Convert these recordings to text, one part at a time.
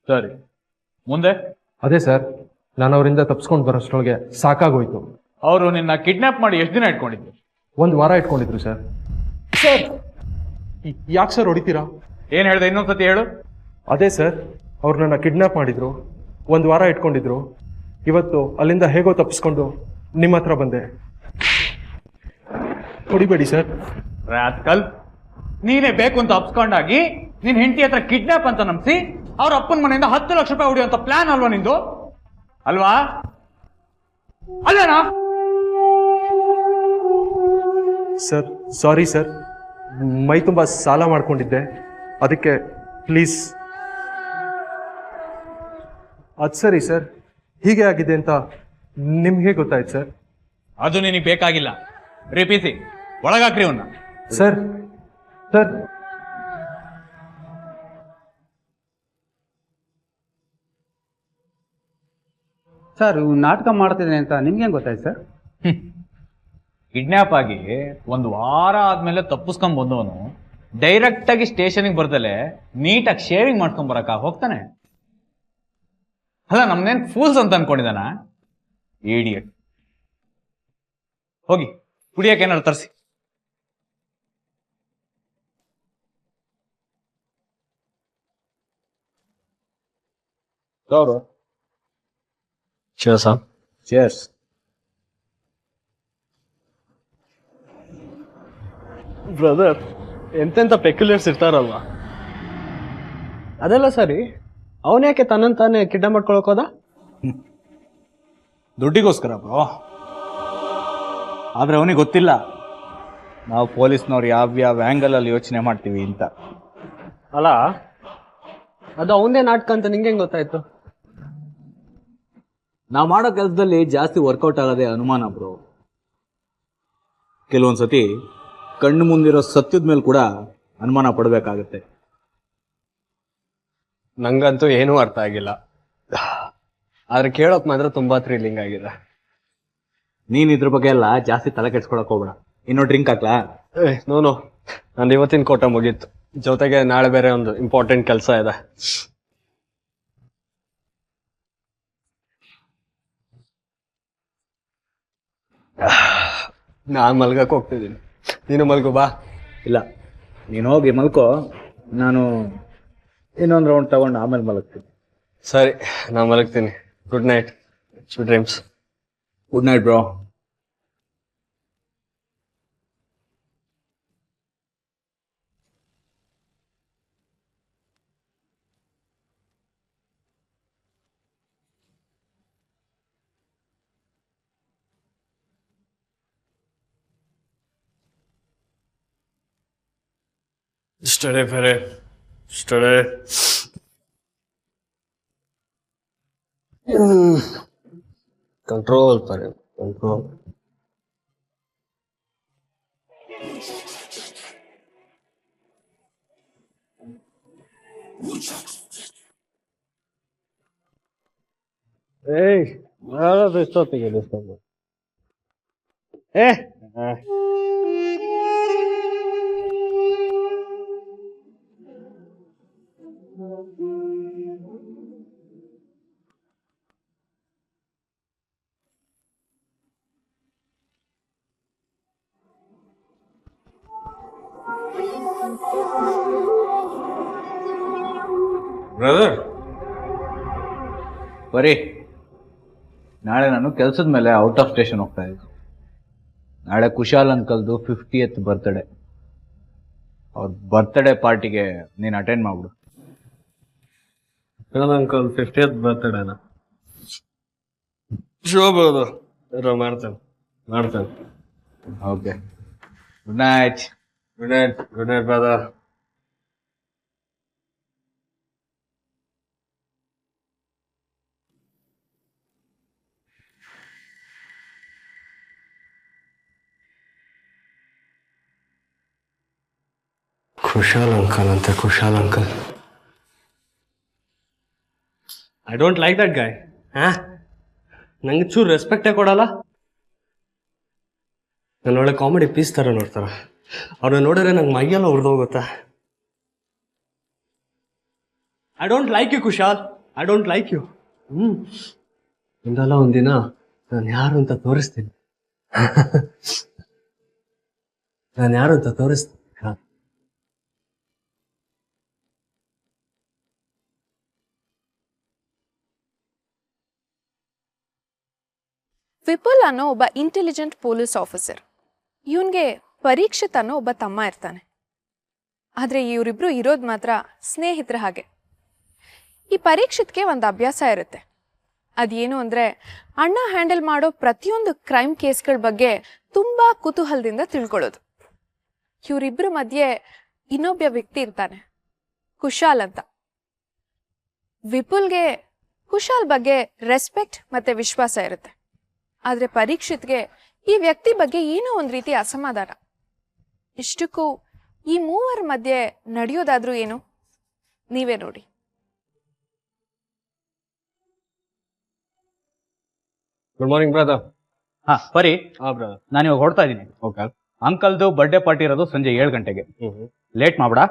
ಸರಿ, ಮುಂದೆ? ಅದೇ ಸರ್, ನಾನು ಅವರಿಂದ ತಪ್ಪಿಸ್ಕೊಂಡು ಬರೋಷ್ಟ್ರೊಳಗೆ ಸಾಕಾಗೋಯ್ತು. ಅವರು ನಿನ್ನ ಕಿಡ್ನಾಪ್ ಮಾಡಿ ಎಷ್ಟು ದಿನ ಇಟ್ಕೊಂಡಿದ್ರು? 1 ವಾರ ಇಟ್ಕೊಂಡಿದ್ರು ಸರ್. ಸರ್, ಯಾಕೆ ಸರ್ ಹೊಡಿತೀರಾ? ಏನ್ ಹೇಳ್ದೆ, ಇನ್ನೊಂದ್ಸತಿ ಹೇಳು. ಅದೇ ಸರ್, ಅವ್ರು ನನ್ನ ಕಿಡ್ನಾಪ್ ಮಾಡಿದ್ರು, 1 ವಾರ ಇಟ್ಕೊಂಡಿದ್ರು. ಇವತ್ತು ಅಲ್ಲಿಂದ ಹೇಗೋ ತಪ್ಪಿಸ್ಕೊಂಡು ನಿಮ್ಮ ಹತ್ರ ಬಂದೆ. ಹೊಡಿಬೇಡಿ ಸರ್. ರಾಸ್ಕಲ್, ನೀನೇ ಬೇಕು ಅಂತ ಅಪ್ಸ್ಕೊಂಡಾಗಿ ನಿನ್ ಹೆಂಡತಿ ಹತ್ರ ಕಿಡ್ನಾಪ್ ಅಂತ ನಂಬಿಸಿ ಅವ್ರ ಅಪ್ಪನ ಮನೆಯಿಂದ 10 ಲಕ್ಷ ರೂಪಾಯಿ ಹೊಡಿಯುವಂತ ಪ್ಲಾನ್ ಅಲ್ವಾ ನಿಂದು? ಅಲ್ವಾ? ಅಲ್ಲೇನಾ? ಸರ್, ಸಾರಿ ಸರ್, ಮೈ ತುಂಬ ಸಾಲ ಮಾಡ್ಕೊಂಡಿದ್ದೆ, ಅದಕ್ಕೆ ಪ್ಲೀಸ್. ಅದು ಸರಿ ಸರ್, ಹೀಗೆ ಆಗಿದೆ ಅಂತ ನಿಮ್ಗೆ ಗೊತ್ತಾಯ್ತು ಸರ್? ಅದು ನಿನಗೆ ಬೇಕಾಗಿಲ್ಲ. ರೇಪಿಸಿ ಒಳಗಾಕ್ರಿ ಅವನ್ನ. ಸರ್ ಸರ್ ಸರ್, ನಾಟಕ ಮಾಡ್ತಿದ್ದೀನಿ ಅಂತ ನಿಮ್ಗೆ ಗೊತ್ತಾಯ್ತು ಸರ್? ಕಿಡ್ನಾಪ್ ಆಗಿ 1 ವಾರ ಆದ್ಮೇಲೆ ತಪ್ಪಿಸ್ಕೊಂಡ್ ಬಂದವನು ಡೈರೆಕ್ಟ್ ಆಗಿ ಸ್ಟೇಷನ್ಗೆ ಬರ್ತಲೆ ನೀಟಾಗಿ ಶೇವಿಂಗ್ ಮಾಡ್ಕೊಂಡ್ ಬರಕ ಹೋಗ್ತಾನೆ. ಅಲ್ಲ, ನಮ್ನೇನ್ ಫೂಲ್ಸ್ ಅಂತ ಅನ್ಕೊಂಡಿದಾನ? ಇಡಿಯಟ್. ಹೋಗಿ ಕುಡಿಯಕ್ಕೆ ಏನಾದ್ರು ತರಿಸಿ. Cheers, huh? Cheers. ಬ್ರದರ್, ಎಂತೆಂಥ ಪೆಕ್ಯುಲರ್ಸ್ ಇರ್ತಾರಲ್ವಾ? ಅದೆಲ್ಲ ಸರಿ, ಅವನ್ಯಾಕೆ ತನ್ನಂತಾನೆ ಕಿಡ್ನಾಪ್ ಮಾಡ್ಕೊಳಕ್ ಹೋದ? ದುಡ್ಡಿಗೋಸ್ಕರ ಬ್ರೋ. ಆದ್ರೆ ಅವನಿಗೆ ಗೊತ್ತಿಲ್ಲ ನಾವು ಪೊಲೀಸ್ನವ್ರು ಯಾವ್ಯಾವ ಆ್ಯಂಗಲ್ ಅಲ್ಲಿ ಯೋಚನೆ ಮಾಡ್ತೀವಿ ಅಂತ. ಅಲ್ಲ, ಅದು ಅವನದೇ ನಾಟಕ ಅಂತ ನಿಂಗೆ ಹೆಂಗ್ ಗೊತ್ತಾಯ್ತು? ನಾವು ಮಾಡೋ ಕೆಲಸದಲ್ಲಿ ಜಾಸ್ತಿ ವರ್ಕೌಟ್ ಆಗೋದೇ ಅನುಮಾನ ಬ್ರೋ. ಕೆಲವೊಂದ್ಸತಿ ಕಣ್ಣು ಮುಂದಿರೋ ಸತ್ಯದ ಮೇಲೆ ಕೂಡ ಅನುಮಾನ ಪಡಬೇಕಾಗತ್ತೆ. ನಂಗಂತೂ ಏನೂ ಅರ್ಥ ಆಗಿಲ್ಲ, ಆದ್ರೆ ಕೇಳೋಕ್ ಮಾತ್ರ ತುಂಬಾ ಥ್ರಿಲ್ಲಿಂಗ್ ಆಗಿದೆ. ನೀನ್ ಇದ್ರ ಬಗ್ಗೆ ಎಲ್ಲ ಜಾಸ್ತಿ ತಲೆ ಕೆಡ್ಸ್ಕೊಳಕ್ ಹೋಗ್ಬೇಡ. ಇನ್ನೂ ಡ್ರಿಂಕ್ ಹಾಕ್ಲಾ? ನೋನು, ನಂದು ಇವತ್ತಿನ ಕೋಟ ಮುಗೀತು. ಜೊತೆಗೆ ನಾಳೆ ಬೇರೆ ಒಂದು ಇಂಪಾರ್ಟೆಂಟ್ ಕೆಲಸ ಇದೆ. ನಾನ್ ಮಲ್ಗಕ್ ಹೋಗ್ತಿದ್ದೀನಿ, ನೀನು ಮಲ್ಗು ಬಾ. ಇಲ್ಲ, ನೀನು ಹೋಗಿ ಮಲ್ಕೋ, ನಾನು ಇನ್ನೊಂದು ರೌಂಡ್ ತಗೊಂಡು ಆಮೇಲೆ ಮಲಗ್ತೀನಿ. ಸರಿ, ನಾನು ಮಲಗ್ತೀನಿ. Good night, sweet dreams. Good night bro. Steady, Perry. Steady. Control, Perry. Control. Hey, nada de esto te quieres tomar. Brother, ಬರೀ ನಾಳೆ ನಾನು ಕೆಲಸದ ಮೇಲೆ ಔಟ್ ಆಫ್ ಸ್ಟೇಷನ್ ಹೋಗ್ತಾ ಇದ್ದೀನಿ. ನಾಳೆ ಕುಶಾಲ್ ಅಂಕಲ್ದು 50th ಬರ್ತ್ಡೇ. ಅವ್ರ ಬರ್ತ್ಡೇ ಪಾರ್ಟಿಗೆ ನೀನು ಅಟೆಂಡ್ ಮಾಡ್ಬಿಡು. ಅಂಕಲ್ 50th ಬರ್ತ್ಡೇನಾ? ಶೋ ಬ್ರದರ್, ಮಾಡ್ತೇನೆ. Okay, good night. Good night brother. Kushal uncle. I don't like that guy. ನಂಗೆ ಚೂರು ರೆಸ್ಪೆಕ್ಟೇ ಕೊಡಲ್ಲ. ನನ್ನ ಒಳ್ಳೆ ಕಾಮಿಡಿ ಪೀಸ್ ಥರ ನೋಡ್ತಾರ. ಅವ್ರನ್ನ ನೋಡಿದ್ರೆ ನಂಗೆ ಮೈಯೆಲ್ಲ ಉರಿದೋಗುತ್ತಾ. I don't like you Kushal. I don't like you. ಒಂದಲ್ಲ ಒಂದಿನ ನಾನು ಯಾರು ಅಂತ ತೋರಿಸ್ತೀನಿ. ನಾನು ಯಾರು ಅಂತ ತೋರಿಸ್ತೀನಿ. ವಿಪುಲ್ ಅನ್ನೋ ಒಬ್ಬ ಇಂಟೆಲಿಜೆಂಟ್ ಪೊಲೀಸ್ ಆಫೀಸರ್. ಇವನ್ಗೆ ಪರೀಕ್ಷಿತ್ ಅನ್ನೋ ಒಬ್ಬ ತಮ್ಮ ಇರ್ತಾನೆ. ಆದರೆ ಇವರಿಬ್ರು ಇರೋದು ಮಾತ್ರ ಸ್ನೇಹಿತರ ಹಾಗೆ. ಈ ಪರೀಕ್ಷಿತ್ಗೆ ಒಂದು ಅಭ್ಯಾಸ ಇರುತ್ತೆ. ಅದೇನು ಅಂದರೆ ಅಣ್ಣ ಹ್ಯಾಂಡಲ್ ಮಾಡೋ ಪ್ರತಿಯೊಂದು ಕ್ರೈಮ್ ಕೇಸ್ಗಳ ಬಗ್ಗೆ ತುಂಬ ಕುತೂಹಲದಿಂದ ತಿಳ್ಕೊಳ್ಳೋದು. ಇವರಿಬ್ಬರ ಮಧ್ಯೆ ಇನ್ನೊಬ್ಬ ವ್ಯಕ್ತಿ ಇರ್ತಾನೆ, ಕುಶಾಲ್ ಅಂತ. ವಿಪುಲ್ಗೆ ಕುಶಾಲ್ ಬಗ್ಗೆ ರೆಸ್ಪೆಕ್ಟ್ ಮತ್ತೆ ವಿಶ್ವಾಸ ಇರುತ್ತೆ. ಆದರೆ ಪರೀಕ್ಷಿತ್ಗೆ ಈ ವ್ಯಕ್ತಿ ಬಗ್ಗೆ ಏನೋ ಒಂದು ರೀತಿ ಅಸಮಾಧಾನ. ಇಷ್ಟಕ್ಕೂ ಈ ಮೂವರ ಮಧ್ಯೆ ನಡೆಯೋದಾದ್ರೂ ಏನು, ನೀವೇ ನೋಡಿ. Good morning brother. ಹಾ ಪರಿ, ಬ್ರದರ್. ನಾನು ಇವಾಗ ಹೊರಡ್ತಾ ಇದ್ದೀನಿ. ಓಕೆ. ಅಂಕಲ್ದು ಬರ್ಡೇ ಪಾರ್ಟಿ ಇರೋದು ಸಂಜೆ 7 ಗಂಟೆಗೆ. ಲೇಟ್ ಮಾಡ್ಬೇಡ,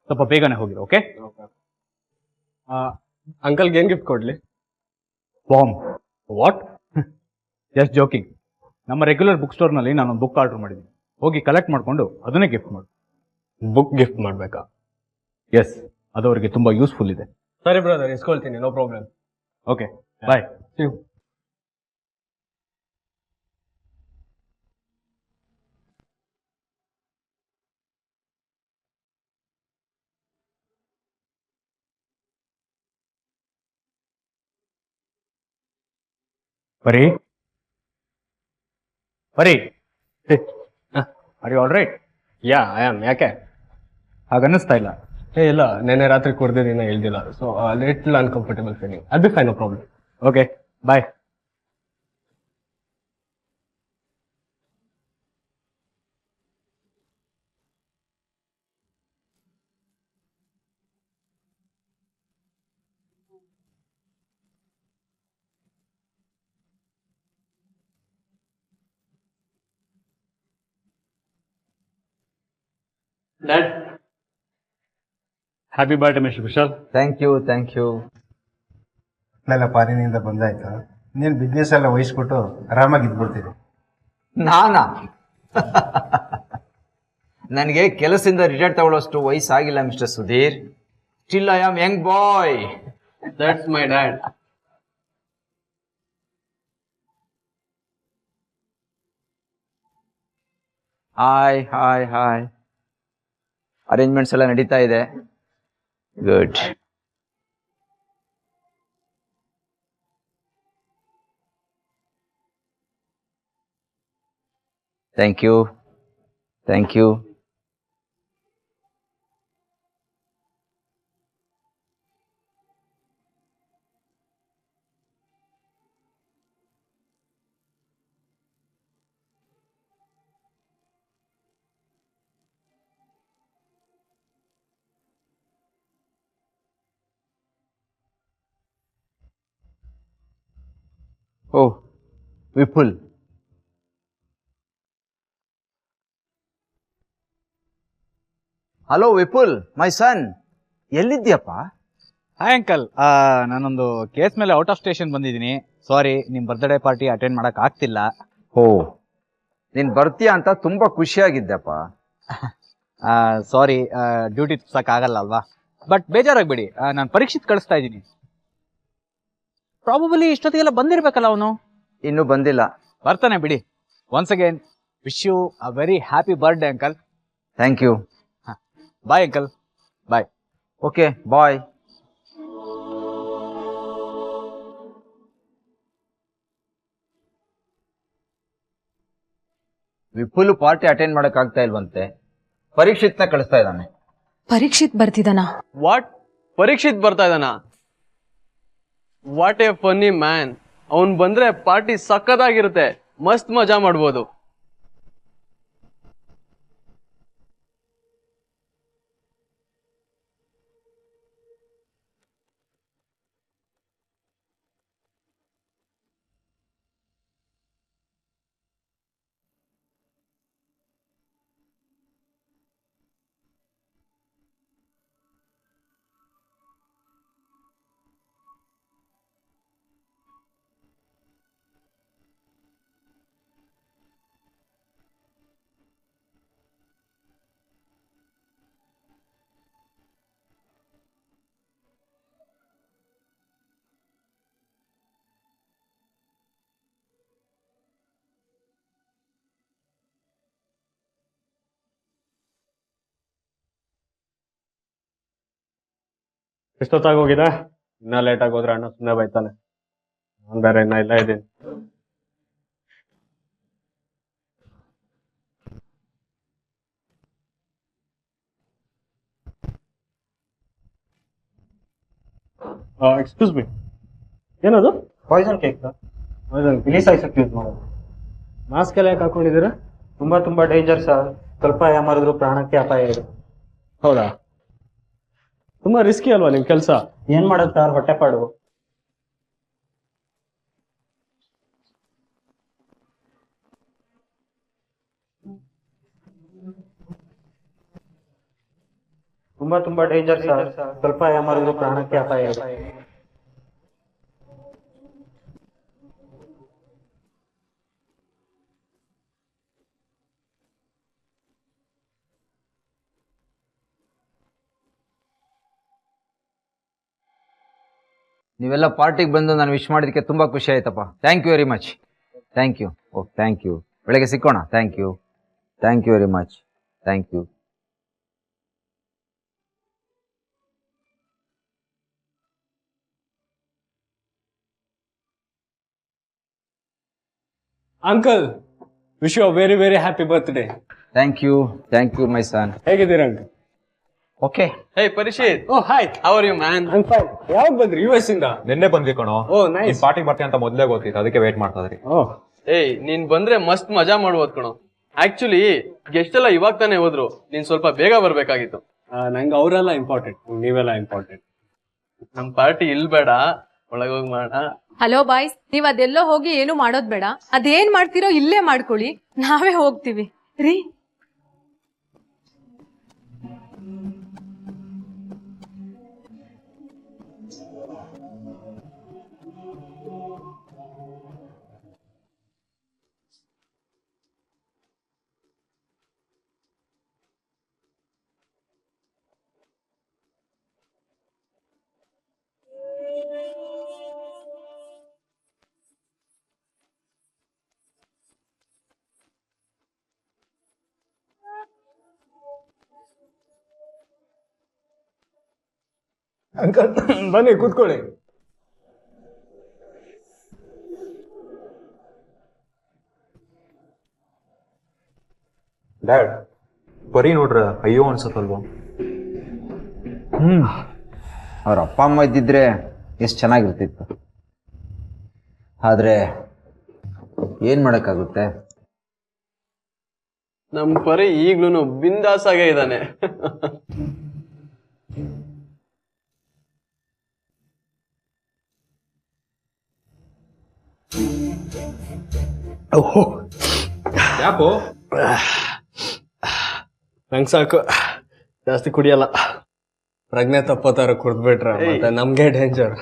ಸ್ವಲ್ಪ ಬೇಗನೆ ಹೋಗಿರು. ಓಕೆ? ಅಂಕಲ್ಗೆ ಏನ್ ಗಿಫ್ಟ್ ಕೊಡ್ಲಿ? ಬಾಂಬ್. ವಾಟ್? Just joking. ನಮ್ಮ ರೆಗ್ಯುಲರ್ ಬುಕ್ ಸ್ಟೋರ್ನಲ್ಲಿ ನಾನೊಂದು ಬುಕ್ ಆರ್ಡರ್ ಮಾಡಿದ್ದೀನಿ. ಹೋಗಿ ಕಲೆಕ್ಟ್ ಮಾಡಿಕೊಂಡು ಅದನ್ನೇ ಗಿಫ್ಟ್ ಮಾಡು. ಬುಕ್ ಗಿಫ್ಟ್ ಮಾಡ್ಬೇಕಾ? ಎಸ್, ಅದು ಅವರಿಗೆ ತುಂಬ ಯೂಸ್ಫುಲ್ ಇದೆ. ಸರಿ ಬ್ರದರ್, ಇಸ್ಕೊಳ್ತೀನಿ, no problem. Okay, bye. Pari Pari, are you all right? Yeah, I am. ಯಾಕೆ? ಹಾಗನ್ನಿಸ್ತಾ ಇಲ್ಲ. ಇಲ್ಲ, ನೆನ್ನೆ ರಾತ್ರಿ ಕುಡ್ದಿದ್ದೀನ ಹೇಳ್ದಿಲ್ಲ. So little uncomfortable feeling. I'll be fine, no problem. Okay, bye. Dad, happy birthday mister Kushal. Thank you. ಎಲ್ಲ ಫಾರಿನಿಂದ ಬಂದಾಯ್ತು. ನೀನು ಬಿಸ್ನೆಸ್ ಎಲ್ಲ ವಹಿಸ್ಬಿಟ್ಟು ಆರಾಮಾಗಿ ಇದ್ಬಿಡ್ತೀನಿ. ನಾನಾ? ನನಗೆ ಕೆಲಸದಿಂದ ರಿಟೈರ್ಡ್ ತಗೊಳ್ಳೋಷ್ಟು ವಯಸ್ಸಾಗಿಲ್ಲ mister Sudhir. Still I am young boy. That's my dad. Hi. Arrangements ಎಲ್ಲ ನಡೀತಾ ಇದೆ. Good. Thank you. Oh, Vipul. Hello Vipul, my son. ಎಲ್ಲಿದ್ಯಪ್ಪ? ಹಾಯ್ ಅಂಕಲ್, ನಾನೊಂದು ಕೇಸ್ ಮೇಲೆ ಔಟ್ ಆಫ್ ಸ್ಟೇಷನ್ ಬಂದಿದ್ದೀನಿ. ಸಾರಿ, ನಿಮ್ಮ ಬರ್ತ್ಡೇ ಪಾರ್ಟಿ ಅಟೆಂಡ್ ಮಾಡಕ್ ಆಗ್ತಿಲ್ಲ. ಓ, ನೀನ್ ಬರ್ತೀಯ ಅಂತ ತುಂಬಾ ಖುಷಿಯಾಗಿದ್ದೆಪ್ಪ. ಸಾರಿ, ಡ್ಯೂಟಿ ಆಗಲ್ಲ ಅಲ್ವಾ. ಬಟ್ ಬೇಜಾರಾಗ್ಬೇಡಿ, ನಾನು ಪರೀಕ್ಷಿತ್ ಕಳಿಸ್ತಾ ಇದ್ದೀನಿ. ಪ್ರಾಬಬಲಿ ಇಷ್ಟೊತ್ತಿಗೆಲ್ಲ ಬಂದಿರ್ಬೇಕಲ್ಲ ಅವನು. ಇನ್ನೂ ಬಂದಿಲ್ಲ. ಬರ್ತಾನೆ ಬಿಡಿ. Once again wish you a very happy birthday uncle. Thank you. Bye uncle, bye. Okay, bye. Vipul party attend ಮಾಡಕ್ ಆಗ್ತಾ ಇಲ್ವಂತೆ. ಪರೀಕ್ಷಿತ್ನ ಕಳಿಸ್ತಾ ಇದ್ದಾನೆ. ಪರೀಕ್ಷಿತ್ ಬರ್ತಿದ್ದಾನಾ? ವಾಟ್? ಪರೀಕ್ಷಿತ್ ಬರ್ತಾ ಇದ್ದಾನ? What A funny man. ಅವನ್ ಬಂದ್ರೆ ಪಾರ್ಟಿ ಸಕ್ಕತ್ತಾಗಿರುತ್ತೆ, ಮಸ್ತ್ ಮಜಾ ಮಾಡ್ಬೋದು. ಎಷ್ಟೊತ್ತಾಗಿ ಹೋಗಿದೆ? ಇನ್ನ ಲೇಟಾಗಿ ಹೋದ್ರೆ ಅಣ್ಣ ಸುಮ್ಮನೆ ಬೈತಾನೆ. ನಾನು ಬೇರೆ ಇನ್ನ ಇಲ್ಲ ಇದ್ದೀನಿ. ಎಕ್ಸ್ಕ್ಯೂಸ್ ಮೀ, ಏನದು? ಪಾಯ್ಸನ್ ಕೇಕ್ ರಿಲೀಸ್ ಆಯ್ಸಕ್ಕೆ ಯೂಸ್ ಮಾಡೋದು. ಮಾಸ್ಕ್ ಎಲ್ಲ ಯಾಕೆ ಹಾಕೊಂಡಿದ್ದೀರಾ? ತುಂಬಾ ಡೇಂಜರ್ ಸರ್. ಸ್ವಲ್ಪ ಯಾಮಾರಿದ್ರು ಪ್ರಾಣಕ್ಕೆ ಅಪಾಯ ಇದೆ. ಹೌದಾ? ತುಂಬಾ ರಿಸ್ಕಿ ಅಲ್ವಾ ನಿಮ್ ಕೆಲಸ? ಏನ್ ಮಾಡೋದು ಸರ್, ಹೊಟ್ಟೆಪಾಡು. ತುಂಬಾ ಡೇಂಜರ್ ಸರ್. ಸ್ವಲ್ಪ ಯಾಮಾರಿದ್ರು ಪ್ರಾಣಕ್ಕೆ ಅಪಾಯ ಇದೆ. ನೀವೆಲ್ಲ ಪಾರ್ಟಿಗೆ ಬಂದು ನಾನು ವಿಶ್ ಮಾಡಿದ್ದಕ್ಕೆ ತುಂಬ ಖುಷಿ ಆಯ್ತಪ್ಪ. Thank you very much. Thank you. Okay, thank you. ಬೆಳಗ್ಗೆ ಸಿಕ್ಕೋಣ. Thank you. Thank you very much. Thank you. Uncle, wish you very very happy birthday. Thank you. Thank you my son. ಹೇಗಿದ್ದೀರಾ uncle? Okay. Hey Parishit, oh hi, how are you man? I am fine. ಯಾವಾಗ ಬಂದ್ರಿ US ಇಂದ? ನಿನ್ನೆ ಬಂದ್ವಿ ಕಣೋ. ಓ nice. Party ಬರ್ತೀನಿ ಅಂತ ಮೊದಲೇ ಗೊತ್ತಿತ್ತು, ಅದಕ್ಕೆ ವೇಟ್ ಮಾಡ್ತಾ ಇದ್ರಿ. ಓ ಏಯ್ ನೀನ್ ಬಂದ್ರೆ ಮಸ್ತ್ ಮಜಾ ಮಾಡ್ಬೋದು ಕಣೋ. ಆಕ್ಚುಲಿ ಗೆಸ್ಟ್ ಎಲ್ಲ ಇವಾಗ ತಾನೇ ಹೋದ್ರು, ನೀನ್ ಸ್ವಲ್ಪ ಬೇಗ ಬರ್ಬೇಕಾಗಿತ್ತು. ನಂಗೆ ಅವರೆಲ್ಲ ಇಂಪಾರ್ಟೆಂಟ್, ನೀವೆಲ್ಲ ಇಂಪಾರ್ಟೆಂಟ್. ನಮ್ ಪಾರ್ಟಿ ಇಲ್ ಬೇಡ, ಒಳಗೋಗಿ ಮಾಡೋಣ. ಹಲೋ ಬಾಯ್ಸ್, ನೀವ್ ಅದೆಲ್ಲೋ ಹೋಗಿ ಏನು ಮಾಡೋದ್ ಬೇಡ. ಅದೇನ್ ಮಾಡ್ತಿರೋ ಇಲ್ಲೇ ಮಾಡ್ಕೊಳ್ಳಿ, ನಾವೇ ಹೋಗ್ತೀವಿ ರೀ. ಅಂಕಲ್ ಬನ್ನಿ ಕೂತ್ಕೊಳ್ಳಿ. ಡ್ಯಾಡ್, ಬರೀ ನೋಡ್ರ ಅಯ್ಯೋ ಅನ್ಸತ್ತಲ್ವಾ? ಅವ್ರ ಅಪ್ಪ ಅಮ್ಮ ಇದ್ದಿದ್ರೆ ಎಷ್ಟು ಚೆನ್ನಾಗಿರ್ತಿತ್ತು. ಆದರೆ ಏನು ಮಾಡೋಕ್ಕಾಗುತ್ತೆ? ನಮ್ ಪರಿ ಈಗ್ಲೂನು ಬಿಂದಾಸ್ ಆಗೇ ಇದ್ದಾನೆ. ಯಾಕೋ? ನಂಗೆ ಸಾಕು, ಜಾಸ್ತಿ ಕುಡಿಯಲ್ಲ. ಪ್ರಜ್ಞೆ ತಪ್ಪೋ ತರ ಕುಡ್ದ್ಬಿಟ್ರೆ ಮತ್ತೆ ನಮ್ಗೆ ಡೇಂಜರ್.